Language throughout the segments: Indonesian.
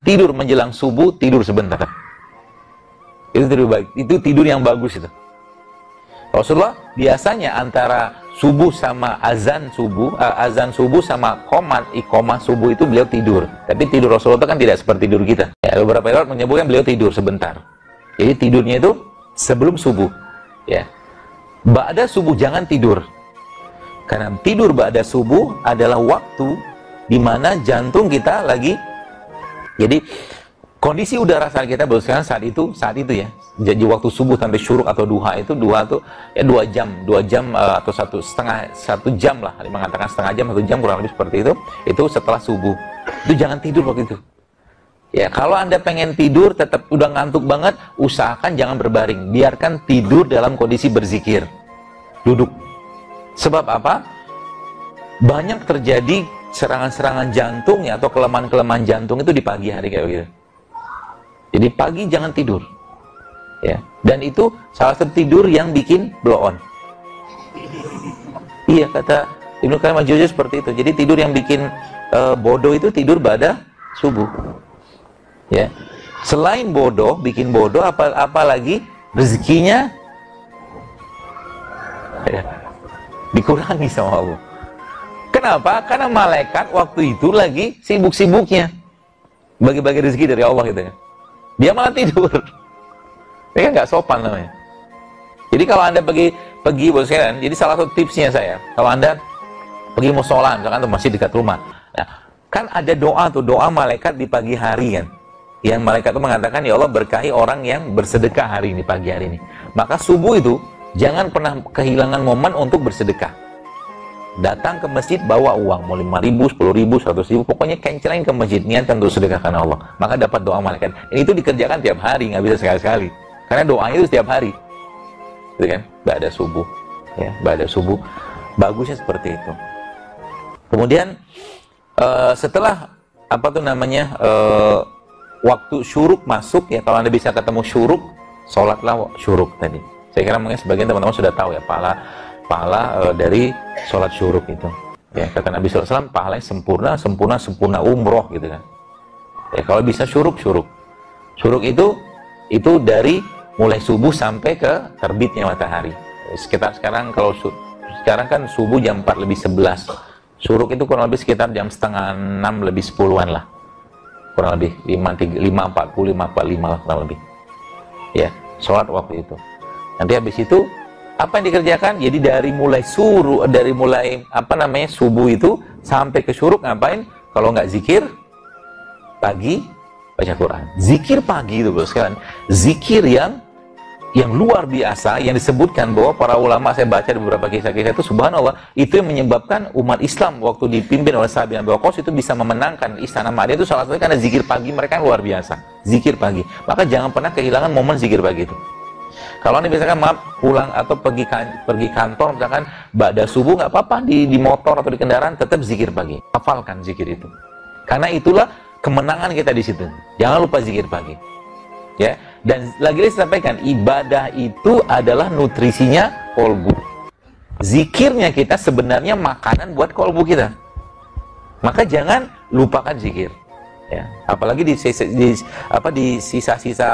tidur menjelang subuh, tidur sebentar. Itu tidur baik, itu tidur yang bagus itu. Rasulullah biasanya antara subuh sama azan subuh sama iqamah subuh itu beliau tidur. Tapi tidur Rasulullah itu kan tidak seperti tidur kita. Ya, beberapa riwayat menyebutkan beliau tidur sebentar. Jadi tidurnya itu sebelum subuh. Ya. Ba'da subuh jangan tidur. Karena tidur ba'da subuh adalah waktu di mana jantung kita lagi, jadi kondisi udara saat kita berusaha saat itu ya. Jadi waktu subuh sampai syuruk atau duha itu ya 2 jam atau satu jam lah, mengatakan setengah jam 1 jam kurang lebih seperti itu setelah subuh. Itu jangan tidur waktu itu. Ya, kalau Anda pengen tidur tetap udah ngantuk banget, usahakan jangan berbaring, biarkan tidur dalam kondisi berzikir. Duduk. Sebab apa? Banyak terjadi serangan-serangan jantung ya, atau kelemahan-kelemahan jantung itu di pagi hari kayak begitu. Jadi pagi jangan tidur. Ya. Dan itu salah satu tidur yang bikin blow on. Iya, kata Ibnu Qayyim al-Jauziyah seperti itu. Jadi tidur yang bikin bodoh itu tidur pada subuh. Ya. Selain bodoh, bikin bodoh, apalagi rezekinya ya, dikurangi sama Allah. Kenapa? Karena malaikat waktu itu lagi sibuk-sibuknya bagi-bagi rezeki dari Allah gitu ya. Dia malah tidur. Ini kan nggak sopan namanya. Jadi kalau Anda pergi bos sekalian, jadi salah satu tipsnya saya, kalau Anda pergi musola, misalkan atau masih dekat rumah, nah, kan ada doa malaikat di pagi hari kan, yang malaikat itu mengatakan, ya Allah berkahi orang yang bersedekah hari ini, pagi hari ini. Maka subuh itu jangan pernah kehilangan momen untuk bersedekah. Datang ke masjid bawa uang, mau 5.000, 10.000, 100.000, pokoknya kencelin ke masjid, niatkan untuk sedekah karena Allah. Maka dapat doa malaikat. Ini itu dikerjakan tiap hari, nggak bisa sekali-sekali. Karena doanya itu setiap hari. Gitu kan? Ba'da subuh. Ya, ba'da subuh. Bagusnya seperti itu. Kemudian setelah waktu syuruk masuk ya, kalau Anda bisa ketemu syuruk, sholatlah syuruk tadi. Saya kira mungkin sebagian teman-teman sudah tahu ya pahala dari sholat syuruk itu. Ya, kata Nabi SAW, pahalanya sempurna umroh gitu kan. Ya, kalau bisa syuruk itu dari mulai subuh sampai ke terbitnya matahari. Sekitar sekarang sekarang kan subuh jam 4:11. Syuruk itu kurang lebih sekitar jam 5:30 lebih 10-an lah. Kurang lebih 5:40, 5:45 lah kurang lebih. Ya, sholat waktu itu. Nanti habis itu apa yang dikerjakan? Jadi dari mulai subuh itu sampai ke syuruk ngapain? Kalau nggak zikir pagi, baca Quran. Zikir pagi itu bos sekalian. Zikir yang luar biasa, yang disebutkan bahwa para ulama, saya baca di beberapa kisah-kisah itu, subhanallah, itu yang menyebabkan umat Islam waktu dipimpin oleh Sa'ad bin Abi Waqqas itu bisa memenangkan istana Makkah itu salah satunya karena zikir pagi mereka yang luar biasa. Zikir pagi. Maka jangan pernah kehilangan momen zikir pagi itu. Kalau Anda misalkan pulang atau pergi kantor misalkan ba'da subuh, nggak apa-apa di motor atau di kendaraan, tetap zikir pagi. Hafalkan zikir itu. Karena itulah kemenangan kita di situ. Jangan lupa zikir pagi. Ya, dan lagi saya sampaikan, ibadah itu adalah nutrisinya kolbu. Zikirnya kita sebenarnya makanan buat kolbu kita. Maka jangan lupakan zikir. Ya, apalagi di sisa-sisa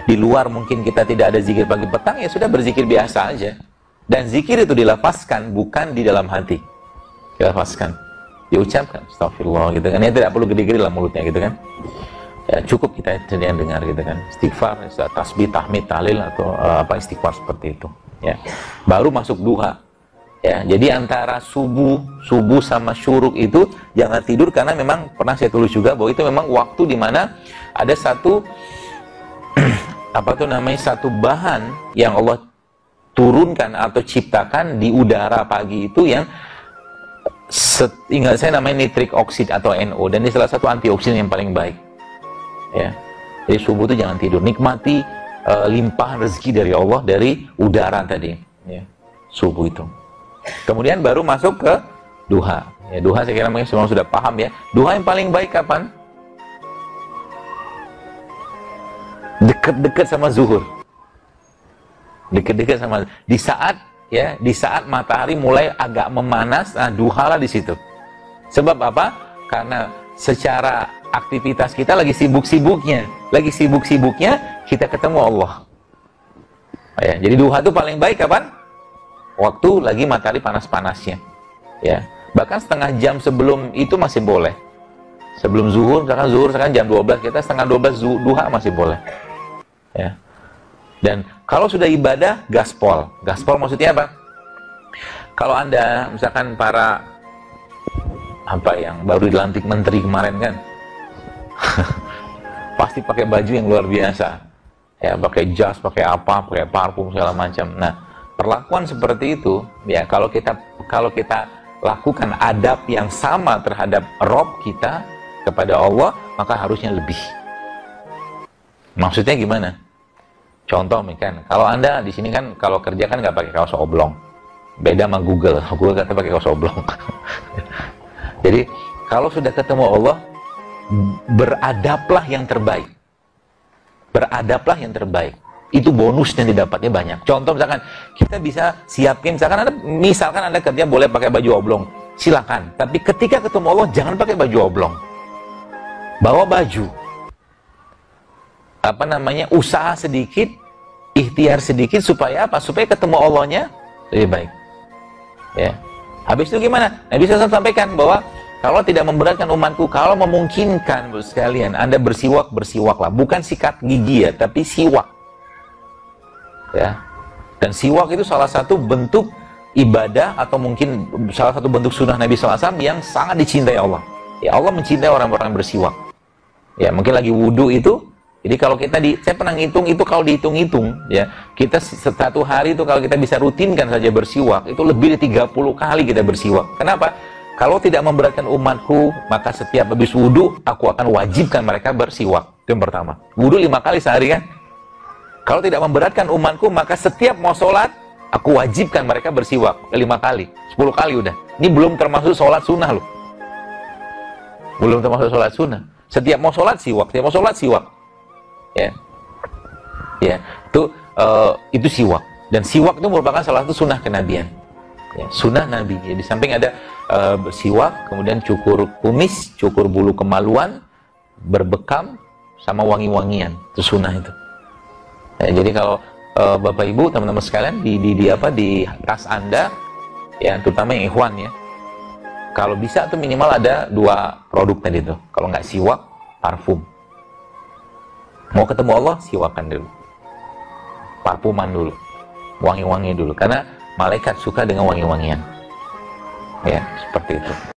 di luar mungkin kita tidak ada zikir pagi petang, ya sudah berzikir biasa aja. Dan zikir itu dilafazkan, bukan di dalam hati. Dilafazkan, diucapkan, astagfirullah gitu kan. Ya tidak perlu gede-gede lah mulutnya gitu kan. Ya, cukup kita sendiri dengar gitu kan, istighfar, tasbih, tahmid, tahlil atau istighfar seperti itu. Ya, baru masuk duha. Ya, jadi antara subuh sama syuruk itu jangan tidur, karena memang pernah saya tulis juga bahwa itu memang waktu di mana ada satu satu bahan yang Allah turunkan atau ciptakan di udara pagi itu yang ingat saya namanya nitric oxide atau NO, dan ini salah satu antioksidan yang paling baik. Ya, jadi subuh itu jangan tidur, nikmati limpahan rezeki dari Allah dari udara tadi. Ya, subuh itu. Kemudian baru masuk ke duha. Ya, duha saya kira mungkin semua sudah paham ya. Duha yang paling baik kapan? Dekat-dekat sama zuhur. Dekat-dekat sama di saat matahari mulai agak memanas, nah duhalah di situ. Sebab apa? Karena secara aktivitas kita lagi sibuk-sibuknya kita ketemu Allah. Ya, jadi duha itu paling baik kapan? Waktu lagi matahari panas-panasnya. Ya, bahkan setengah jam sebelum itu masih boleh. Sebelum zuhur, misalkan jam 12, kita setengah 12 duha masih boleh. Ya. Dan kalau sudah ibadah, gaspol. Gaspol maksudnya apa? Kalau Anda misalkan para yang baru dilantik menteri kemarin kan, pasti pakai baju yang luar biasa. Ya, pakai jas, pakai apa, pakai parfum segala macam. Nah, perlakuan seperti itu, ya kalau kita lakukan adab yang sama terhadap Rob kita kepada Allah, maka harusnya lebih. Maksudnya gimana? Contoh kan, kalau Anda di sini kan kalau kerja kan nggak pakai kaos oblong, beda sama Google kata pakai kaos oblong. Jadi kalau sudah ketemu Allah, beradablah yang terbaik. Beradablah yang terbaik. Itu bonus yang didapatnya banyak. Contoh misalkan kita bisa siapin, misalkan Anda kerja boleh pakai baju oblong, silakan. Tapi ketika ketemu Allah jangan pakai baju oblong. Bawa baju. Usaha sedikit, ikhtiar sedikit supaya apa? Supaya ketemu Allahnya lebih baik. Ya. Habis itu gimana? Nabi SAW sampaikan bahwa kalau tidak memberatkan umatku, kalau memungkinkan sekalian Anda bersiwaklah, bukan sikat gigi ya, tapi siwak. Ya. Dan siwak itu salah satu bentuk ibadah atau mungkin salah satu bentuk sunnah Nabi SAW yang sangat dicintai Allah. Ya, Allah mencintai orang-orang bersiwak. Ya, mungkin lagi wudhu itu, jadi kalau saya pernah ngitung itu, kalau dihitung-hitung, ya, kita satu hari itu kalau kita bisa rutinkan saja bersiwak, itu lebih dari 30 kali kita bersiwak. Kenapa? Kalau tidak memberatkan umatku, maka setiap habis wudhu, aku akan wajibkan mereka bersiwak. Itu yang pertama. Wudhu 5 kali sehari kan? Kalau tidak memberatkan umatku, maka setiap mau sholat, aku wajibkan mereka bersiwak 5 kali, 10 kali udah. Ini belum termasuk sholat sunnah loh. Belum termasuk sholat sunnah. Setiap mau sholat siwak, ya, itu siwak. Dan siwak itu merupakan salah satu sunnah kenabian. Ya, sunnah Nabi. Ya, di samping ada bersiwak, kemudian cukur kumis, cukur bulu kemaluan, berbekam, sama wangi-wangian. Itu sunnah itu. Ya, jadi kalau Bapak Ibu, teman-teman sekalian di tas Anda, ya terutama yang ikhwan ya, kalau bisa tuh minimal ada 2 produk tadi tuh. Kalau nggak siwak, parfum. Mau ketemu Allah, siwakan dulu, parfuman dulu, wangi-wangi dulu, karena malaikat suka dengan wangi-wangian. Ya, seperti itu.